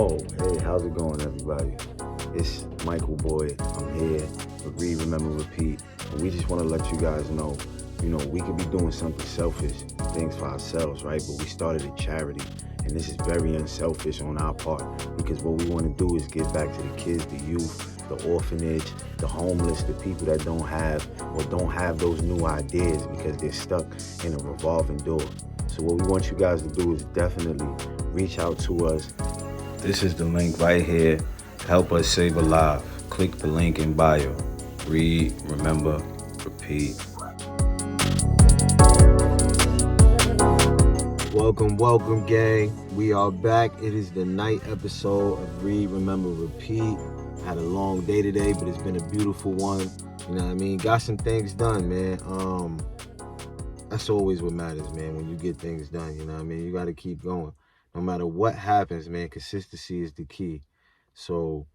Oh, hey, how's it going, everybody? It's Michael Boyd. I'm here. Read, remember, repeat. And we just want to let you guys know, we could be doing something selfish, things for ourselves, right? But we started a charity, and this is very unselfish on our part because what we want to do is give back to the kids, the youth, the orphanage, the homeless, the people that don't have or don't have those new ideas because they're stuck in a revolving door. So what we want you guys to do is definitely reach out to us. This is the link right here. Help us save a life. Click the link in bio. Read, remember, repeat. Welcome, gang. We are back. It is the night episode of Read, Remember, Repeat. I had a long day today, but it's been a beautiful one. You know what I mean? Got some things done, man. That's always what matters, man, when you get things done. You know what I mean? You got to keep going. No matter what happens, man, consistency is the key. So,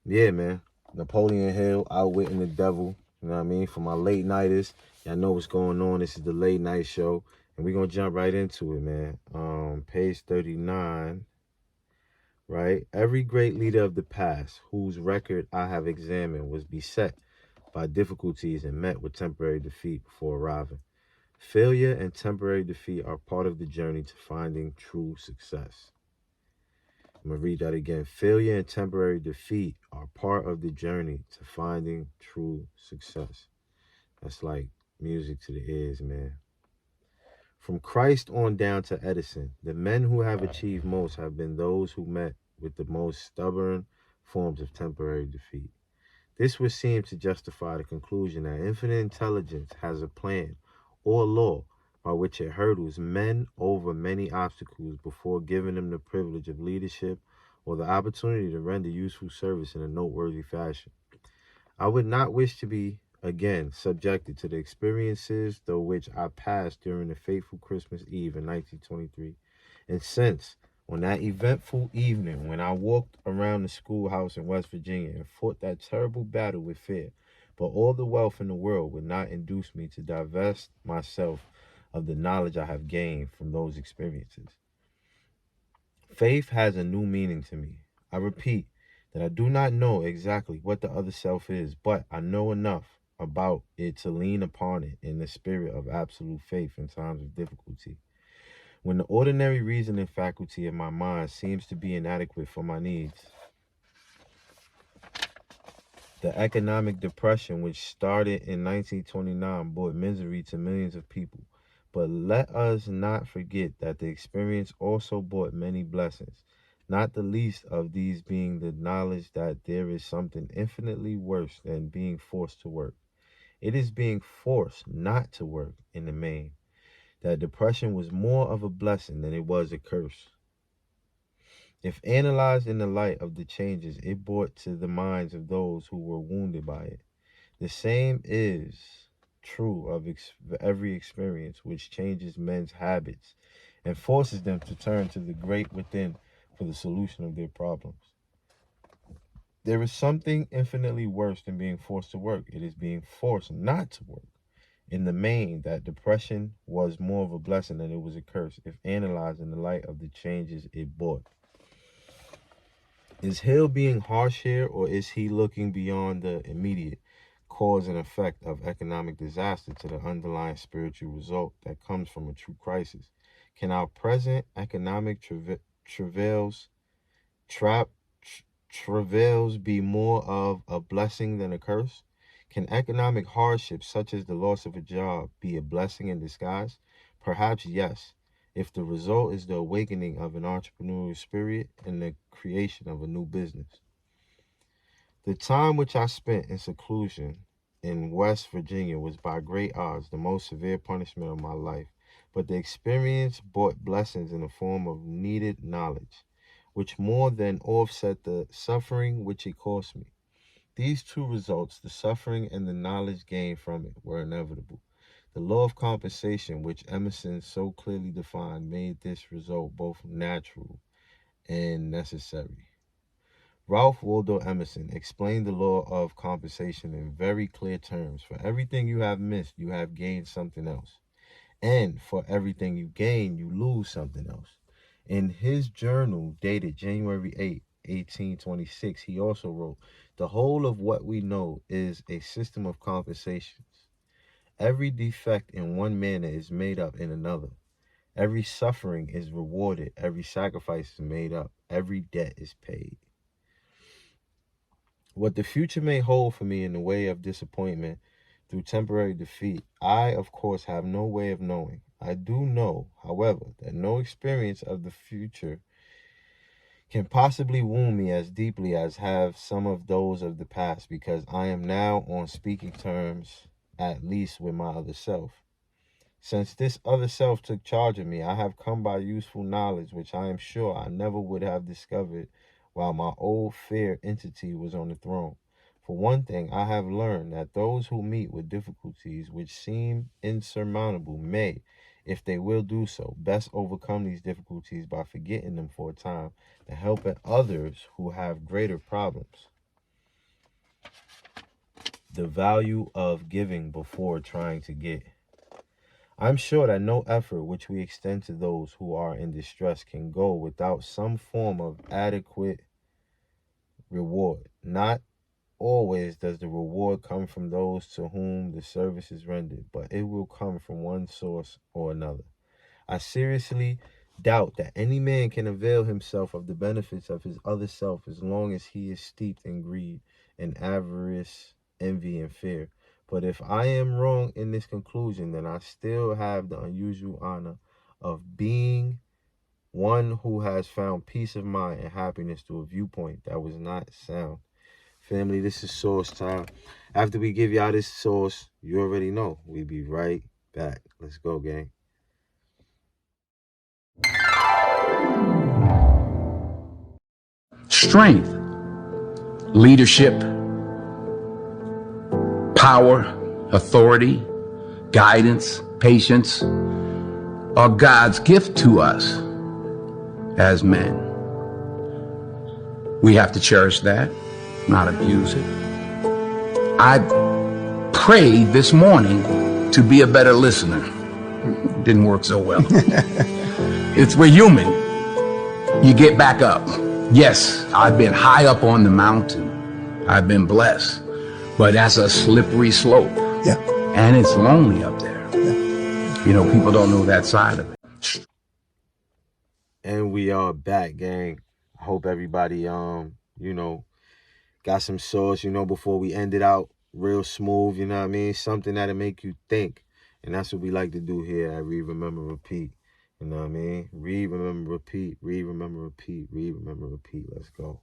yeah, man. Napoleon Hill, Outwitting the Devil. You know what I mean? For my late nighters, y'all know what's going on. This is the late night show. And we're going to jump right into it, man. Page 39, right? Every great leader of the past, whose record I have examined, was beset by difficulties and met with temporary defeat before arriving. Failure and temporary defeat are part of the journey to finding true success. I'm going to read that again. Failure and temporary defeat are part of the journey to finding true success. That's like music to the ears, man. From Christ on down to Edison, the men who have achieved most have been those who met with the most stubborn forms of temporary defeat. This would seem to justify the conclusion that infinite intelligence has a plan or law by which it hurdles men over many obstacles before giving them the privilege of leadership or the opportunity to render useful service in a noteworthy fashion. I would not wish to be, again, subjected to the experiences through which I passed during the fateful Christmas Eve in 1923, and since, on that eventful evening when I walked around the schoolhouse in West Virginia and fought that terrible battle with fear, but all the wealth in the world would not induce me to divest myself of the knowledge I have gained from those experiences. Faith has a new meaning to me. I repeat that I do not know exactly what the other self is, but I know enough about it to lean upon it in the spirit of absolute faith in times of difficulty. When the ordinary reasoning faculty of my mind seems to be inadequate for my needs, the economic depression which started in 1929 brought misery to millions of people. But let us not forget that the experience also brought many blessings, not the least of these being the knowledge that there is something infinitely worse than being forced to work. It is being forced not to work in the main. That depression was more of a blessing than it was a curse. If analyzed in the light of the changes it brought to the minds of those who were wounded by it, the same is true of every experience which changes men's habits and forces them to turn to the great within for the solution of their problems. There is something infinitely worse than being forced to work. It is being forced not to work. In the main, that depression was more of a blessing than it was a curse, if analyzed in the light of the changes it brought. Is Hill being harsh here, or is he looking beyond the immediate cause and effect of economic disaster to the underlying spiritual result that comes from a true crisis? Can our present economic travails be more of a blessing than a curse? Can economic hardships such as the loss of a job be a blessing in disguise? Perhaps yes, if the result is the awakening of an entrepreneurial spirit and the creation of a new business. The time which I spent in seclusion in West Virginia was by great odds the most severe punishment of my life, but the experience brought blessings in the form of needed knowledge, which more than offset the suffering which it cost me. These two results, the suffering and the knowledge gained from it, were inevitable. The law of compensation, which Emerson so clearly defined, made this result both natural and necessary. Ralph Waldo Emerson explained the law of compensation in very clear terms. For everything you have missed, you have gained something else. And for everything you gain, you lose something else. In his journal dated January 8th, 1826, he also wrote, "The whole of what we know is a system of compensations. Every defect in one manner is made up in another. Every suffering is rewarded. Every sacrifice is made up. Every debt is paid. What the future may hold for me in the way of disappointment through temporary defeat, I, of course, have no way of knowing. I do know, however, that no experience of the future can possibly wound me as deeply as have some of those of the past, because I am now on speaking terms, at least with my other self. Since this other self took charge of me, I have come by useful knowledge which I am sure I never would have discovered while my old fair entity was on the throne. For one thing, I have learned that those who meet with difficulties which seem insurmountable may, if they will do so, best overcome these difficulties by forgetting them for a time and helping others who have greater problems. The value of giving before trying to get. I'm sure that no effort which we extend to those who are in distress can go without some form of adequate reward. Not always does the reward come from those to whom the service is rendered, but it will come from one source or another. I seriously doubt that any man can avail himself of the benefits of his other self as long as he is steeped in greed and avarice, envy, and fear. But if I am wrong in this conclusion, then I still have the unusual honor of being one who has found peace of mind and happiness through a viewpoint that was not sound. Family, this is Source Time. After we give y'all this source, you already know. We be right back. Let's go, gang. Strength, leadership, power, authority, guidance, patience are God's gift to us as men. We have to cherish that, not abuse it. I prayed this morning to be a better listener. Didn't work so well. We're human. You get back up. Yes, I've been high up on the mountain. I've been blessed. But that's a slippery slope. Yeah. And it's lonely up there. Yeah. You know, people don't know that side of it. And we are back, gang. I hope everybody got some sauce, before we end it out real smooth, you know what I mean? Something that'll make you think. And that's what we like to do here at Read, Remember, Repeat. You know what I mean? Read, remember, repeat. Read, remember, repeat. Read, remember, repeat. Let's go.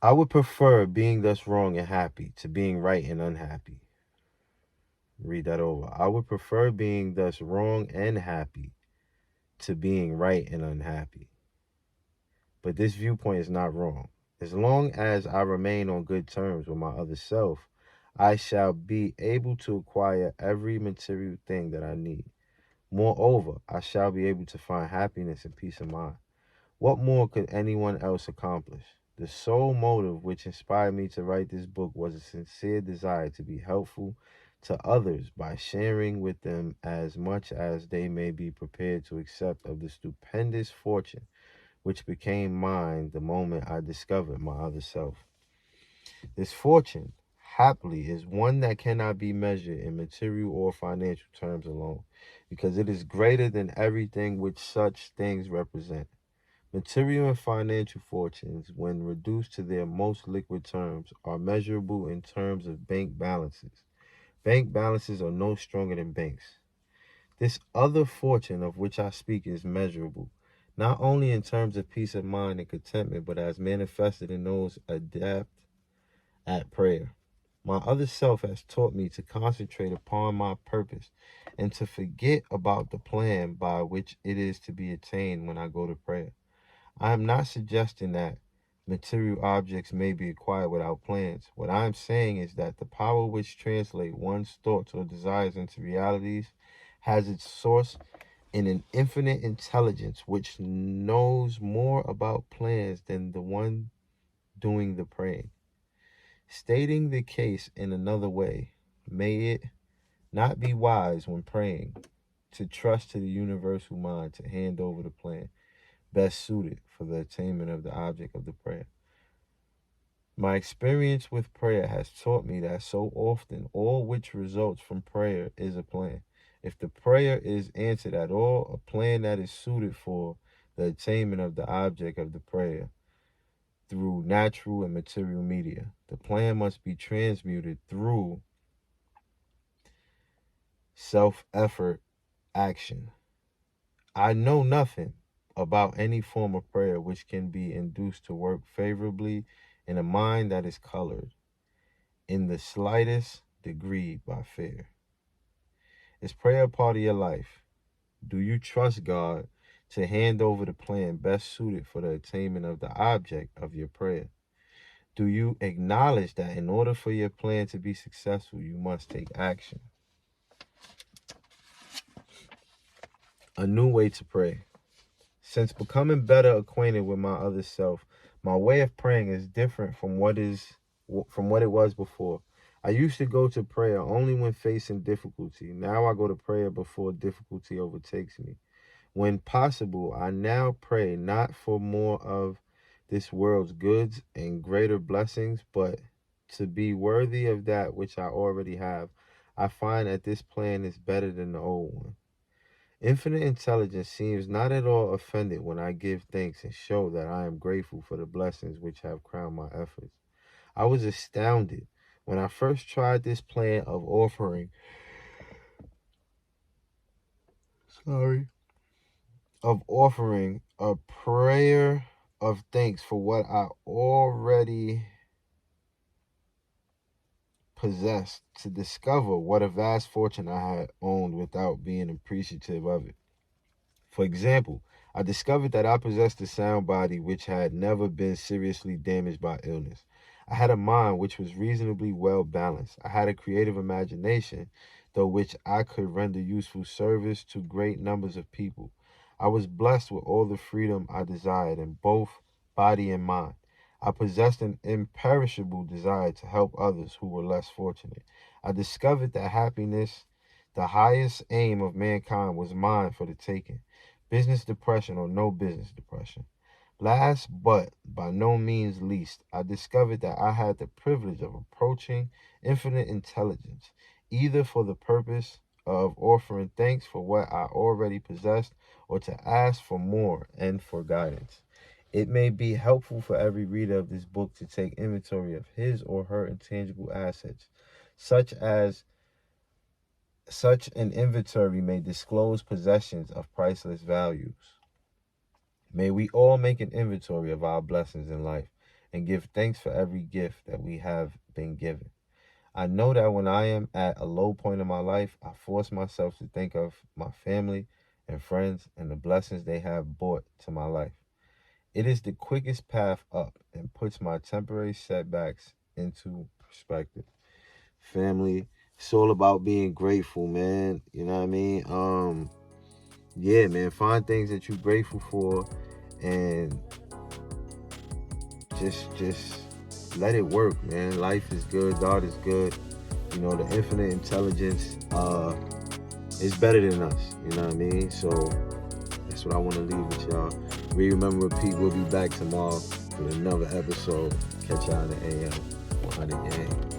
I would prefer being thus wrong and happy to being right and unhappy. Read that over. I would prefer being thus wrong and happy to being right and unhappy. But this viewpoint is not wrong. As long as I remain on good terms with my other self, I shall be able to acquire every material thing that I need. Moreover, I shall be able to find happiness and peace of mind. What more could anyone else accomplish? The sole motive which inspired me to write this book was a sincere desire to be helpful to others by sharing with them as much as they may be prepared to accept of the stupendous fortune which became mine the moment I discovered my other self. This fortune, happily, is one that cannot be measured in material or financial terms alone, because it is greater than everything which such things represent. Material and financial fortunes, when reduced to their most liquid terms, are measurable in terms of bank balances. Bank balances are no stronger than banks. This other fortune of which I speak is measurable, not only in terms of peace of mind and contentment, but as manifested in those adept at prayer. My other self has taught me to concentrate upon my purpose and to forget about the plan by which it is to be attained when I go to prayer. I am not suggesting that material objects may be acquired without plans. What I am saying is that the power which translates one's thoughts or desires into realities has its source in an infinite intelligence which knows more about plans than the one doing the praying. Stating the case in another way, may it not be wise when praying to trust to the universal mind to hand over the plan best suited for the attainment of the object of the prayer. My experience with prayer has taught me that so often all which results from prayer is a plan. If the prayer is answered at all, a plan that is suited for the attainment of the object of the prayer through natural and material media. The plan must be transmuted through self-effort action. I know nothing about any form of prayer which can be induced to work favorably in a mind that is colored in the slightest degree by fear. Is prayer a part of your life? Do you trust God to hand over the plan best suited for the attainment of the object of your prayer? Do you acknowledge that in order for your plan to be successful, you must take action? A new way to pray. Since becoming better acquainted with my other self, my way of praying is different from what it was before. I used to go to prayer only when facing difficulty. Now I go to prayer before difficulty overtakes me. When possible, I now pray not for more of this world's goods and greater blessings, but to be worthy of that which I already have. I find that this plan is better than the old one. Infinite intelligence seems not at all offended when I give thanks and show that I am grateful for the blessings which have crowned my efforts. I was astounded when I first tried this plan of offering a prayer of thanks for what I already possessed, to discover what a vast fortune I had owned without being appreciative of it. For example, I discovered that I possessed a sound body which had never been seriously damaged by illness. I had a mind which was reasonably well balanced. I had a creative imagination, through which I could render useful service to great numbers of people. I was blessed with all the freedom I desired in both body and mind. I possessed an imperishable desire to help others who were less fortunate. I discovered that happiness, the highest aim of mankind, was mine for the taking. Business depression or no business depression. Last but by no means least, I discovered that I had the privilege of approaching infinite intelligence, either for the purpose of offering thanks for what I already possessed or to ask for more and for guidance. It may be helpful for every reader of this book to take inventory of his or her intangible assets, such an inventory may disclose possessions of priceless values. May we all make an inventory of our blessings in life and give thanks for every gift that we have been given. I know that when I am at a low point in my life, I force myself to think of my family and friends and the blessings they have brought to my life. It is the quickest path up and puts my temporary setbacks into perspective. Family, it's all about being grateful, man. You know what I mean? Yeah, man, find things that you're grateful for and just let it work, man. Life is good, God is good. You know, the infinite intelligence is better than us. You know what I mean? So that's what I want to leave with y'all. Remember, repeat. We'll be back tomorrow with another episode. Catch y'all in the AM 100 Gang.